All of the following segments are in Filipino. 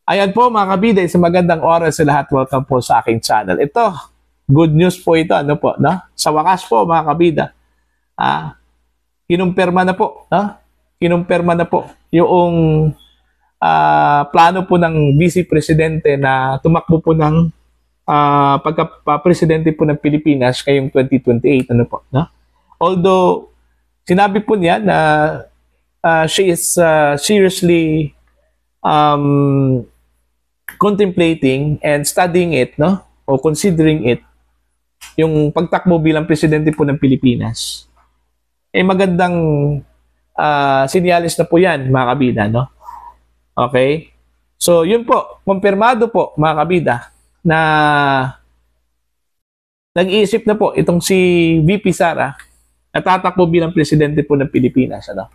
Ayan po mga kabida, isang magandang oras sa lahat. Welcome po sa aking channel. Ito, good news po ito. Ano po, no? Sa wakas po mga kabida, kinumpirma na po, no? Kinumpirma na po yung plano po ng Vice Presidente na tumakbo po ng pagka-presidente po ng Pilipinas ngayong 2028. Ano po, no? Although, sinabi po niya na she is seriously contemplating and studying it, no? O considering it, yung pagtakbo bilang presidente po ng Pilipinas. Magandang sinyalis na po yan, mga kabida, no? Okay? So, yun po, kumpirmado po, mga kabida, na nag-iisip na po itong si VP Sara na tatakbo bilang presidente po ng Pilipinas, ano?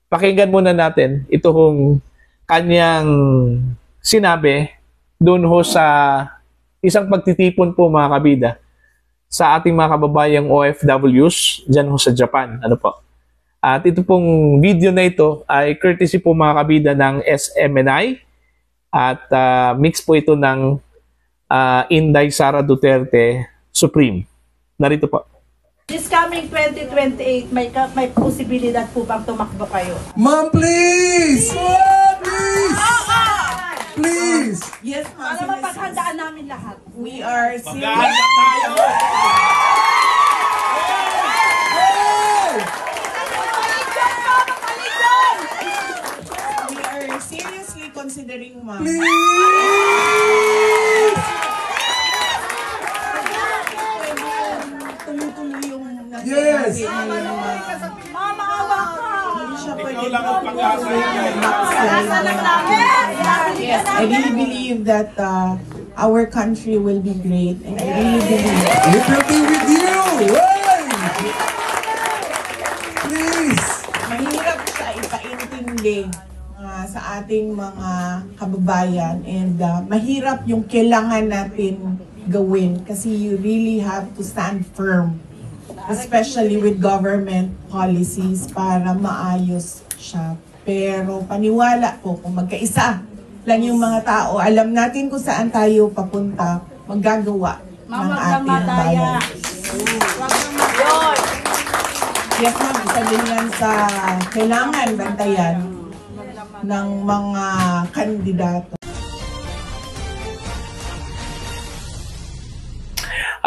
Pakinggan muna natin itong kanyang sinabi doon ho sa isang pagtitipon po mga kabida sa ating mga kababayang OFWs dyan ho sa Japan. Ano po? At ito pong video na ito ay courtesy po mga kabida ng SMNI at mix po ito ng Inday Sara Duterte Supreme. Narito po. This coming 2028, may posibilidad po bang tumakbo kayo? Ma'am, please! Please! Please! Yes, ma'am. Para mapaghandaan namin lahat. We are serious. We are seriously considering, ma'am. Please! Tumutuloy yung Yes! Mama, awa ka! Hindi siya pwede lang ang pag-asa Asa lang namin! Yes, I really believe that our country will be great. And I really believe. We will be with you! Hey! Please! Mahirap siya ipaintindi sa ating mga kababayan. And mahirap yung kailangan natin gawin. Kasi you really have to stand firm. Especially with government policies para maayos siya. Pero paniwala po, kung magkaisa lang yung mga tao, alam natin kung saan tayo papunta, maggagawa ng ating bayan. Yes, ma'am, isa din yan sa kailangan bantayan ng mga kandidato.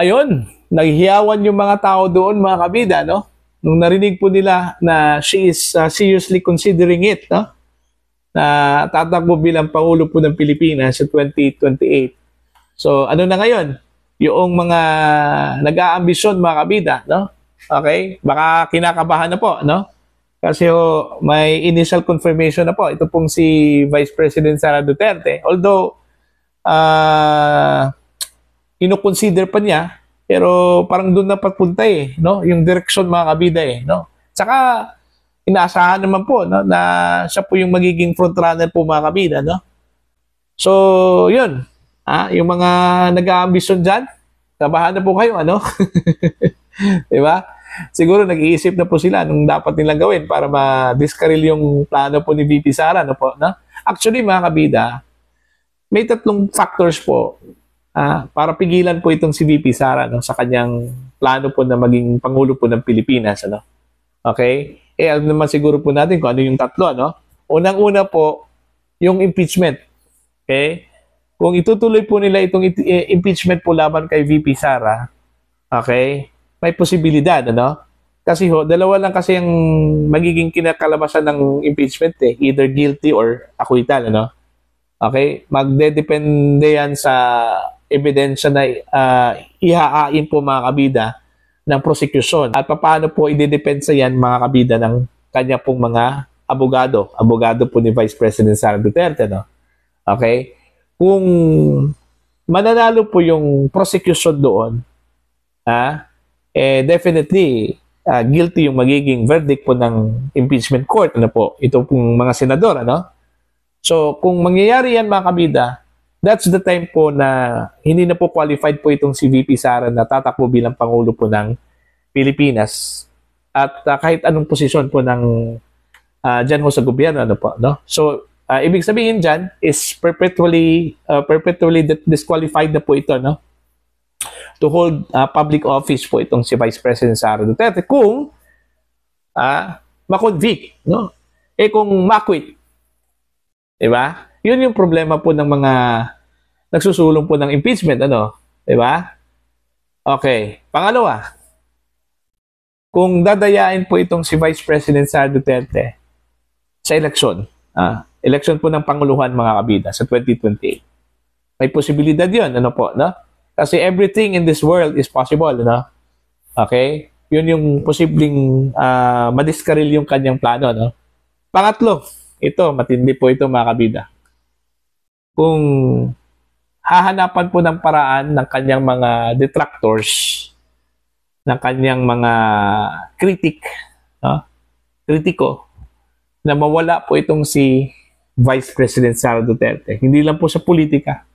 Ayun, naghiyawan yung mga tao doon, mga kabida, no? Nung narinig po nila na she is seriously considering it, no? Na tatakbo bilang Pangulo po ng Pilipinas sa 2028. So, ano na ngayon? Yung mga nag-aambisyon, mga kabida, no? Okay? Baka kinakabahan na po, no? Kasi may initial confirmation na po. Ito pong si Vice President Sara Duterte. Although, ino-consider pa niya, pero parang doon na papunta no? Yung direksyon mga kabida no? Tsaka, inaasahan naman po, no? Na siya po yung magiging frontrunner po mga kabida, no? So, yun. Yung mga nag-aambisyon dyan, kabahan na po kayo, ano? Diba? Siguro nag-iisip na po sila nung dapat nilang gawin para ma-discarril yung plano po ni VP Sara, no po, no? Actually, mga kabida, may tatlong factors po para pigilan po itong si VP Sara, no, sa kanyang plano po na maging Pangulo po ng Pilipinas, ano? Okay? Alam naman siguro po natin kung ano yung tatlo, ano? Unang-una po, yung impeachment. Okay? Kung itutuloy po nila itong impeachment po laban kay VP Sara, okay, may posibilidad, ano? Kasi dalawa lang kasi ang magiging kinakalabasan ng impeachment, either guilty or acquittal, ano? Okay? Magdedepende yan sa ebidensya na ihahain po mga kabida ng prosecution. At paano po idedepensa yan mga kabida ng kanya pong mga abogado. Abogado po ni Vice President Sara Duterte, no? Okay? Kung mananalo po yung prosecution doon, definitely guilty yung magiging verdict po ng impeachment court, ano po? Ito pong mga senador, ano? So, kung mangyayari yan mga kabida, that's the time po na hindi na po qualified po itong si VP Sara na tatakbo bilang Pangulo po ng Pilipinas. At kahit anong posisyon po ng dyan ho sa gobyerno, ano po, no? So, Ibig sabihin dyan is perpetually disqualified na po ito, no? To hold public office po itong si Vice President Sara Duterte kung ma-convict, no? Kung ma-quit, di ba? Yun yung problema po ng mga nagsusulong po ng impeachment, ano? Di ba? Okay. Pangalawa, kung dadayain po itong si Vice President Sara Duterte sa eleksyon, eleksyon po ng Panguluhan, mga kabida, sa 2028, may posibilidad yun, ano po, no? Kasi everything in this world is possible, no? Okay? Yun yung posibleng madiskaril yung kanyang plano, no? Pangatlo, ito, matindi po ito, mga kabida. Kung hahanapan po ng paraan ng kanyang mga detractors, ng kanyang mga kritiko, na mawala po itong si Vice President Sara Duterte. Hindi lang po sa politika,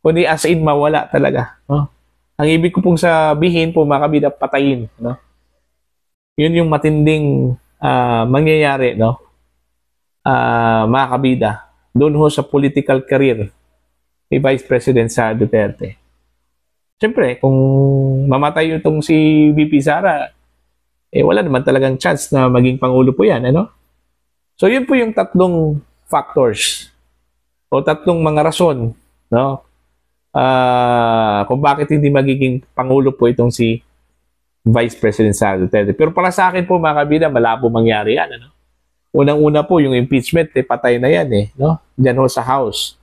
kundi as in mawala talaga. No? Ang ibig ko pong sabihin po, mga kabida, patayin. No? Yun yung matinding mangyayari, no? Mga kabida, doon ho sa political career ni Vice President Sara Duterte. Siyempre, kung mamatay itong si VP Sara, wala naman talagang chance na maging Pangulo po yan, ano? So, yun po yung tatlong factors o tatlong mga rason, no? Kung bakit hindi magiging Pangulo po itong si Vice President Sara Duterte. Pero para sa akin po, mga kabida, malabo mangyari yan, ano? Unang-una po, yung impeachment, patay na yan, no? Diyan ho sa House.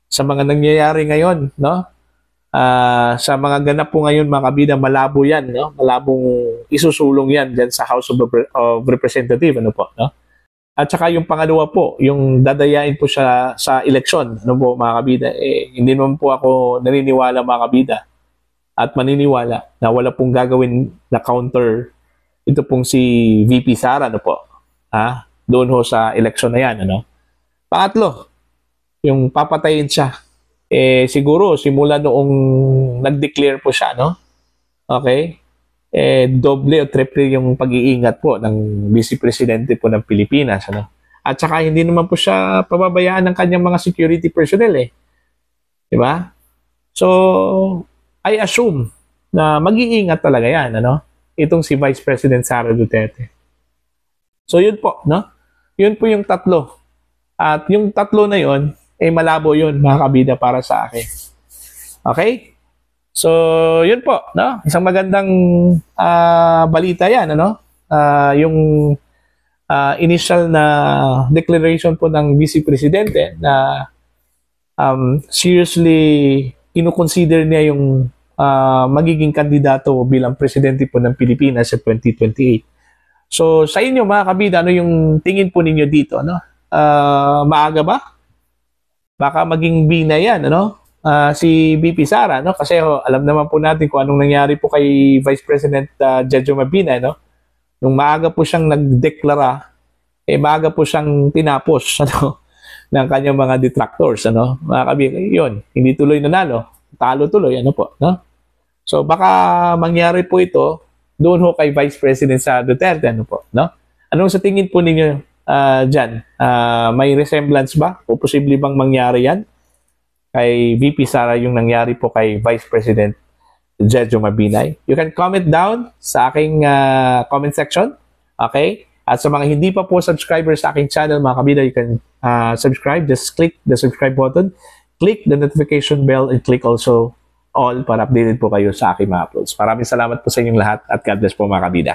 Sa mga nangyayari ngayon, no? Sa mga ganap po ngayon, mga kabida, malabo yan, no? Malabong isusulong yan dyan sa House of Representatives, ano po, no? At saka yung pangalawa po, yung dadayain po siya sa eleksyon, ano po, mga kabida, hindi naman po ako naniniwala, mga kabida, at maniniwala na wala pong gagawin na counter ito pong si VP Sara, ano po, doon ho sa eleksyon na yan, ano? Pangatlo, yung papatayin siya, siguro simula noong nag-declare po siya, no? Okay? Doble o triple yung pag-iingat po ng Vice Presidente po ng Pilipinas, ano? At saka hindi naman po siya pababayaan ng kanyang mga security personnel, di ba? So, I assume na mag-iingat talaga yan, ano? Itong si Vice President Sara Duterte. So, yun po, no? Yun po yung tatlo. At yung tatlo na yun, malabo yun, mga kabida, para sa akin. Okay? So, yun po, no? Isang magandang balita yan, ano? Yung initial na declaration po ng Vice Presidente na seriously ino-consider niya yung magiging kandidato bilang presidente po ng Pilipinas sa 2028. So, sa inyo, mga kabida, ano yung tingin po ninyo dito, ano? Maaga ba? Baka maging B na yan, ano? Si VP Sara, no? Kasi alam naman po natin kung anong nangyari po kay Vice President Jojo Mabinay, no? Nung maaga po siyang nagdeklara, maaga po siyang tinapos, ano, ng kanyang mga detractors, ano? Mga kabida, yun, hindi tuloy nanalo, talo tuloy, ano po, no? So baka mangyari po ito doon ho kay Vice President Sara Duterte, ano po, no? Anong sa tingin po ninyo dyan? May resemblance ba? O posible bang mangyari yan kay VP Sara yung nangyari po kay Vice President Jojo Mabinay? You can comment down sa aking comment section. Okay? At sa mga hindi pa po subscribers sa aking channel, mga kabida, you can subscribe. Just click the subscribe button, click the notification bell, and click also all para updated po kayo sa aking mga uploads. Maraming salamat po sa inyong lahat at God bless po, mga kabida.